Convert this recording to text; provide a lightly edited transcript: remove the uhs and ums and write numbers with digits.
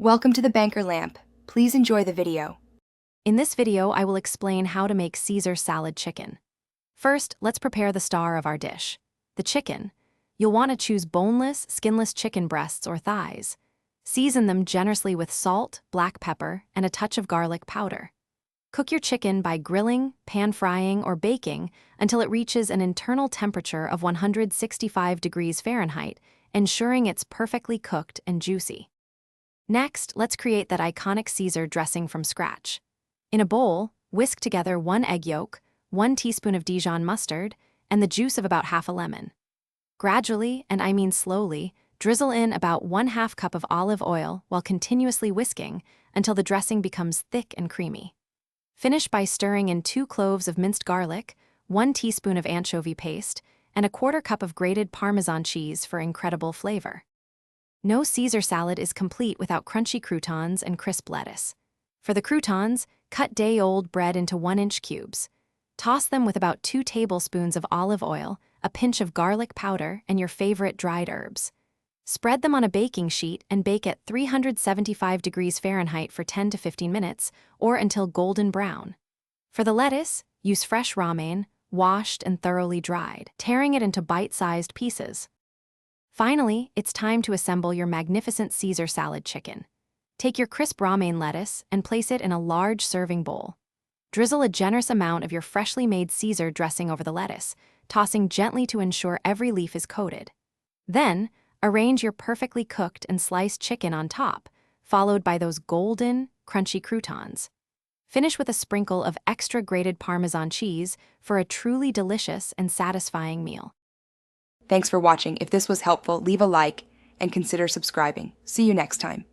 Welcome to the Banker Lamp. Please enjoy the video. In this video, I will explain how to make Caesar salad chicken. First, let's prepare the star of our dish, the chicken. You'll want to choose boneless, skinless chicken breasts or thighs. Season them generously with salt, black pepper, and a touch of garlic powder. Cook your chicken by grilling, pan-frying, or baking until it reaches an internal temperature of 165 degrees Fahrenheit, ensuring it's perfectly cooked and juicy. Next, let's create that iconic Caesar dressing from scratch. In a bowl, whisk together 1 egg yolk, 1 teaspoon of Dijon mustard, and the juice of about half a lemon. Gradually, and I mean slowly, drizzle in about 1/2 cup of olive oil while continuously whisking until the dressing becomes thick and creamy. Finish by stirring in 2 cloves of minced garlic, 1 teaspoon of anchovy paste, and a 1/4 cup of grated parmesan cheese for incredible flavor. No Caesar salad is complete without crunchy croutons and crisp lettuce. For the croutons, cut day-old bread into 1-inch cubes. Toss them with about 2 tablespoons of olive oil, a pinch of garlic powder, and your favorite dried herbs. Spread them on a baking sheet and bake at 375 degrees Fahrenheit for 10 to 15 minutes, or until golden brown. For the lettuce, use fresh romaine, washed and thoroughly dried, tearing it into bite-sized pieces. Finally, it's time to assemble your magnificent Caesar salad chicken. Take your crisp romaine lettuce and place it in a large serving bowl. Drizzle a generous amount of your freshly made Caesar dressing over the lettuce, tossing gently to ensure every leaf is coated. Then, arrange your perfectly cooked and sliced chicken on top, followed by those golden, crunchy croutons. Finish with a sprinkle of extra grated Parmesan cheese for a truly delicious and satisfying meal. Thanks for watching. If this was helpful, leave a like and consider subscribing. See you next time.